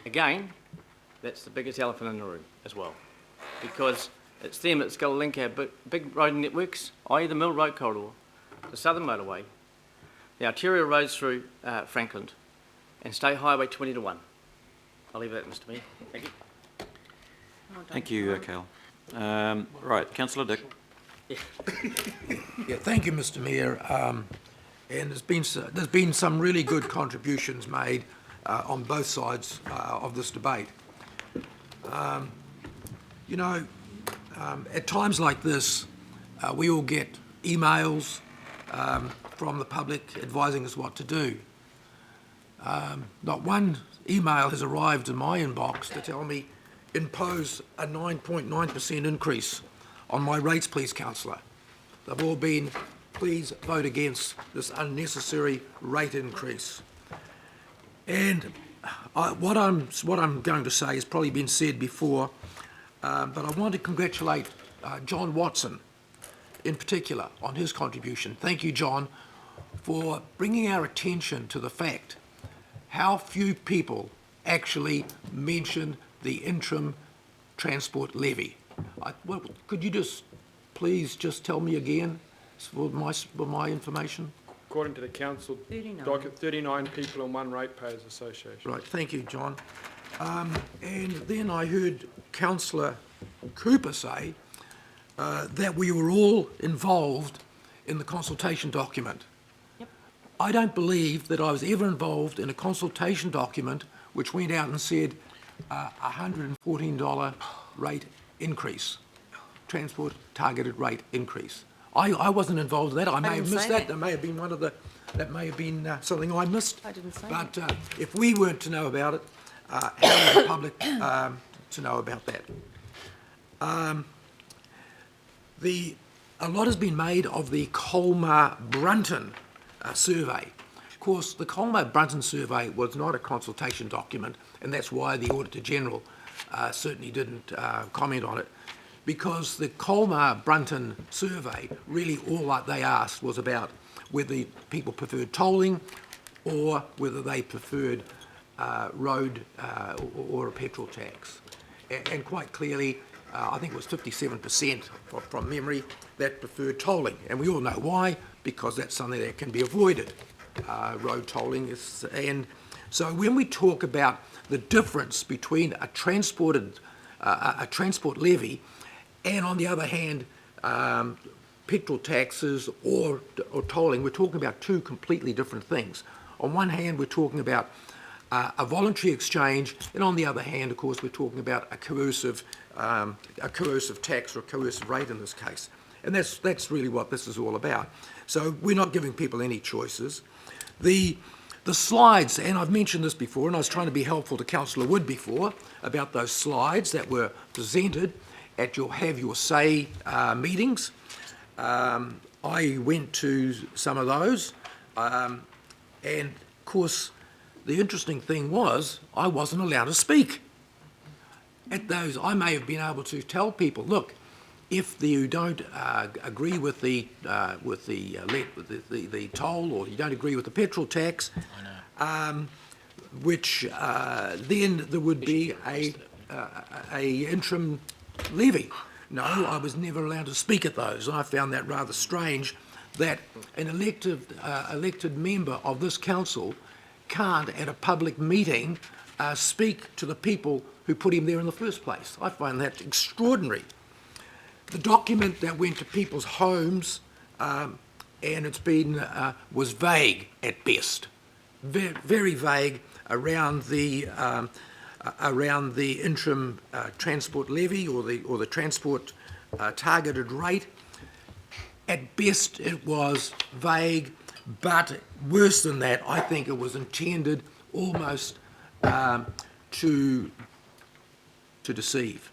again, that's the biggest elephant in the room as well, because it's them that's going to link our big road networks, i.e. the Mill Road corridor, the Southern Motorway, the arterial roads through Franklin, and State Highway 20 to 1. I'll leave that, Mr. Mayor. Thank you. Thank you, Cal. Right, Councillor Dick. Yeah, thank you, Mr. Mayor. And there's been some really good contributions made on both sides of this debate. You know, at times like this, we all get emails from the public advising us what to do. Not one email has arrived in my inbox to tell me impose a 9.9% increase on my rates, please, councillor. They've all been, please vote against this unnecessary rate increase. And what I'm going to say has probably been said before, but I want to congratulate John Watson in particular on his contribution. Thank you, John, for bringing our attention to the fact how few people actually mention the interim transport levy. Well, could you just please just tell me again for my information? According to the council docket, 39 people in one ratepayers association. Right, thank you, John. And then I heard Councillor Cooper say that we were all involved in the consultation document. Yep. I don't believe that I was ever involved in a consultation document which went out and said $114 rate increase, transport targeted rate increase. I wasn't involved in that. I may have missed that. That may have been one of the. That may have been something I missed. I didn't say but that. If we weren't to know about it, how is the public to know about that? A lot has been made of the Colmar-Brunton survey. Of course, the Colmar-Brunton survey was not a consultation document, and that's why the Auditor General certainly didn't comment on it, because the Colmar-Brunton survey, really all that they asked was about whether people preferred tolling or whether they preferred road or a petrol tax. And quite clearly, I think it was 57% from memory that preferred tolling. And we all know why, because that's something that can be avoided. Road tolling is, and so when we talk about the difference between a transport levy and, on the other hand, petrol taxes or tolling, we're talking about two completely different things. On one hand, we're talking about a voluntary exchange, and on the other hand, of course, we're talking about a coercive tax or a coercive rate in this case. And that's really what this is all about. So we're not giving people any choices. The slides, and I've mentioned this before, and I was trying to be helpful to Councillor Wood before about those slides that were presented at your Have Your Say meetings. I went to some of those, and of course, the interesting thing was I wasn't allowed to speak. At those, I may have been able to tell people, look, if you don't agree with the toll, or you don't agree with the petrol tax, which then there would be a interim levy. No, I was never allowed to speak at those, and I found that rather strange that an elected member of this council can't, at a public meeting, speak to the people who put him there in the first place. I find that extraordinary. The document that went to people's homes, and it's been, was vague at best, very vague around the interim transport levy or the transport targeted rate. At best, it was vague, but worse than that, I think it was intended almost to deceive.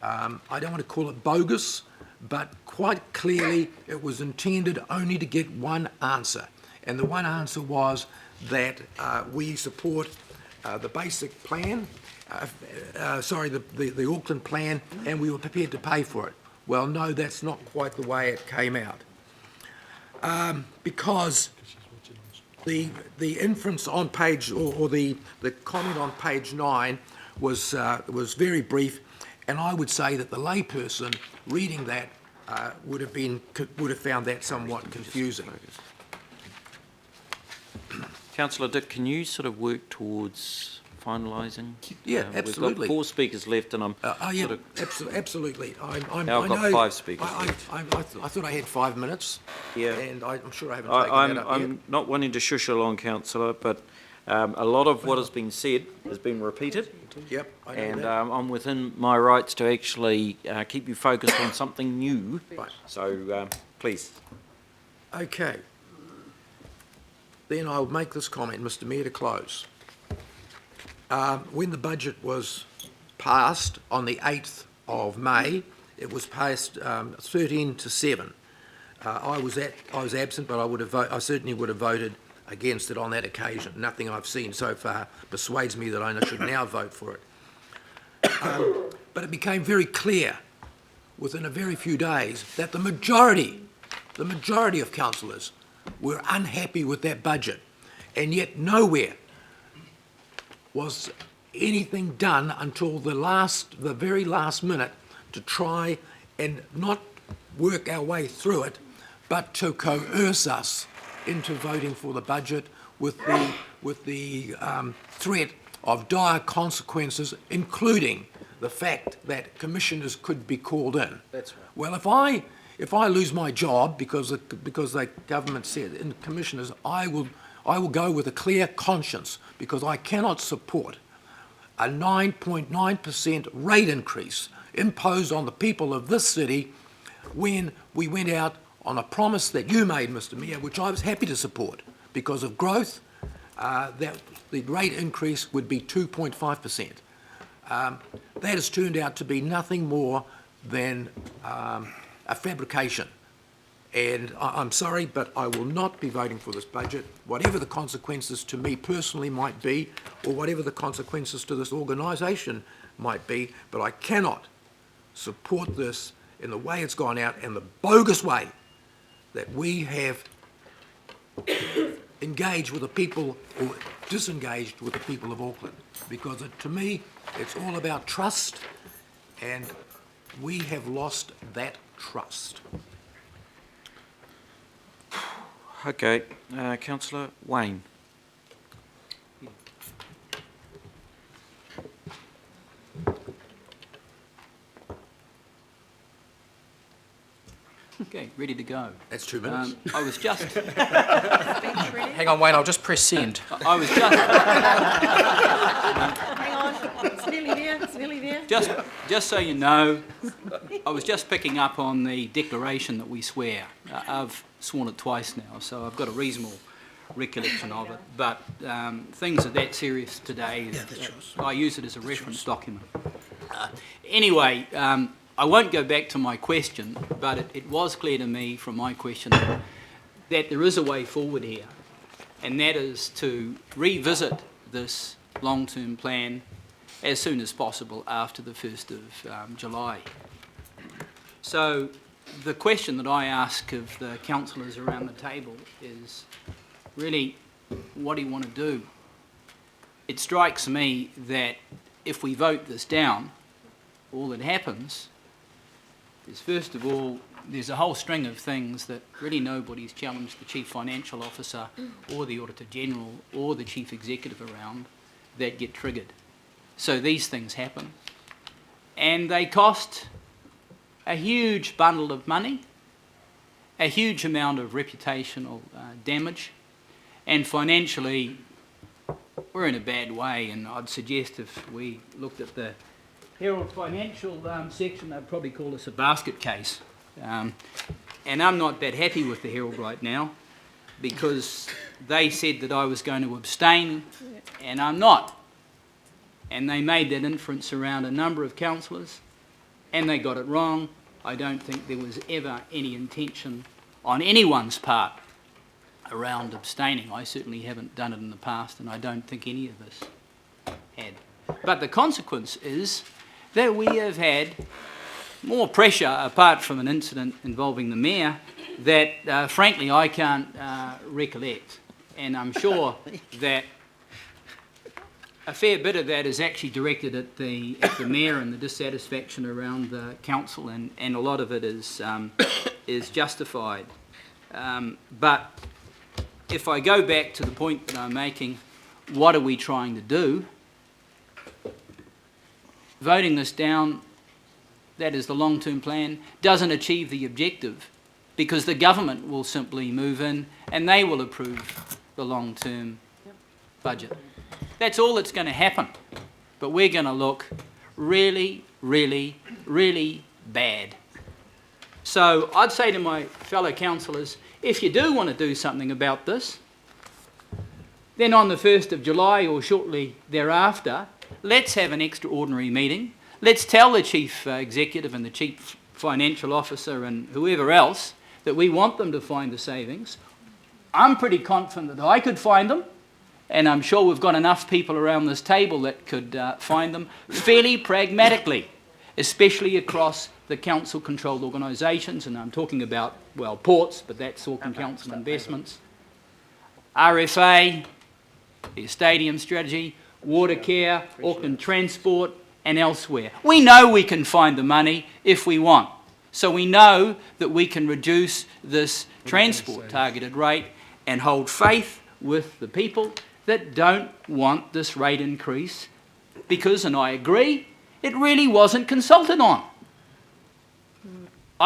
I don't want to call it bogus, but quite clearly it was intended only to get one answer. And the one answer was that we support the basic plan, the Auckland plan, and we were prepared to pay for it. Well, no, that's not quite the way it came out. Because The inference on page, or the comment on page 9 was very brief, and I would say that the layperson reading that would have found that somewhat confusing. Councillor Dick, can you sort of work towards finalising? Yeah, absolutely. We've got 4 speakers left, and I'm Yeah, sort of... absolutely. I Now I've got know, 5 speakers I thought I had 5 minutes. Yeah. And I'm sure I haven't taken that up yet. I'm not wanting to shush along, councillor, but a lot of what has been said has been repeated. Yep, I know And that. I'm within my rights to actually keep you focused on something new. Right. So, please. Okay. Then I'll make this comment, Mr Mayor, to close. When the budget was passed on the 8th of May, it was passed 13 to 7. I was absent, but I certainly would have voted against it on that occasion. Nothing I've seen so far persuades me that I should now vote for it. But it became very clear within a very few days that the majority of councillors were unhappy with that budget, and yet nowhere was anything done until the very last minute to try and not work our way through it, but to coerce us into voting for the budget with the threat of dire consequences, including the fact that commissioners could be called in. That's right. Well, if I lose my job because the government said in commissioners, I will go with a clear conscience, because I cannot support a 9.9% rate increase imposed on the people of this city when we went out on a promise that you made, Mr Mayor, which I was happy to support because of growth, that the rate increase would be 2.5%. That has turned out to be nothing more than a fabrication. And I'm sorry, but I will not be voting for this budget, whatever the consequences to me personally might be, or whatever the consequences to this organisation might be, but I cannot support this in the way it's gone out and the bogus way that we have engaged with the people, or disengaged with the people of Auckland. Because to me, it's all about trust, and we have lost that trust. Okay, Councillor Wayne. Okay, ready to go. That's 2 minutes. I was just, Hang on, Wayne, I'll just press send. I was just, Hang on, it's nearly there. just so you know, I was just picking up on the declaration that we swear. I've sworn it twice now, so I've got a reasonable recollection of it. But things are that serious today that I use it as a reference document. Anyway, I won't go back to my question, but it was clear to me from my question that there is a way forward here, and that is to revisit this long-term plan as soon as possible after the 1st of July. So the question that I ask of the councillors around the table is really, what do you want to do? It strikes me that if we vote this down, all that happens is, first of all, there's a whole string of things that really nobody's challenged the Chief Financial Officer or the Auditor General or the Chief Executive around that get triggered. So these things happen, and they cost a huge bundle of money, a huge amount of reputational damage, and financially we're in a bad way. And I'd suggest if we looked at the Herald Financial section, they'd probably call this a basket case. And I'm not that happy with the Herald right now, because they said that I was going to abstain, and I'm not. And they made that inference around a number of councillors, and they got it wrong. I don't think there was ever any intention on anyone's part around abstaining. I certainly haven't done it in the past, and I don't think any of us had. But the consequence is that we have had more pressure, apart from an incident involving the Mayor, that frankly I can't recollect. and I'm sure that a fair bit of that is actually directed at the mayor and the dissatisfaction around the council, and a lot of it is justified. But if I go back to the point that I'm making, what are we trying to do? Voting this down, that is the long-term plan, doesn't achieve the objective, because the government will simply move in and they will approve the long-term budget. That's all that's going to happen. But we're going to look really, really, really bad. So I'd say to my fellow councillors, if you do want to do something about this, then on the 1st of July or shortly thereafter, let's have an extraordinary meeting. Let's tell the Chief Executive and the Chief Financial Officer and whoever else that we want them to find the savings. I'm pretty confident that I could find them, and I'm sure we've got enough people around this table that could find them fairly pragmatically, especially across the council-controlled organisations, and I'm talking about, well, ports, but that's Auckland Council Investments, RFA, the Stadium Strategy, Water Care, Auckland Transport, and elsewhere. We know we can find the money if we want. So we know that we can reduce this transport targeted rate and hold faith with the people that don't want this rate increase because, and I agree, it really wasn't consulted on.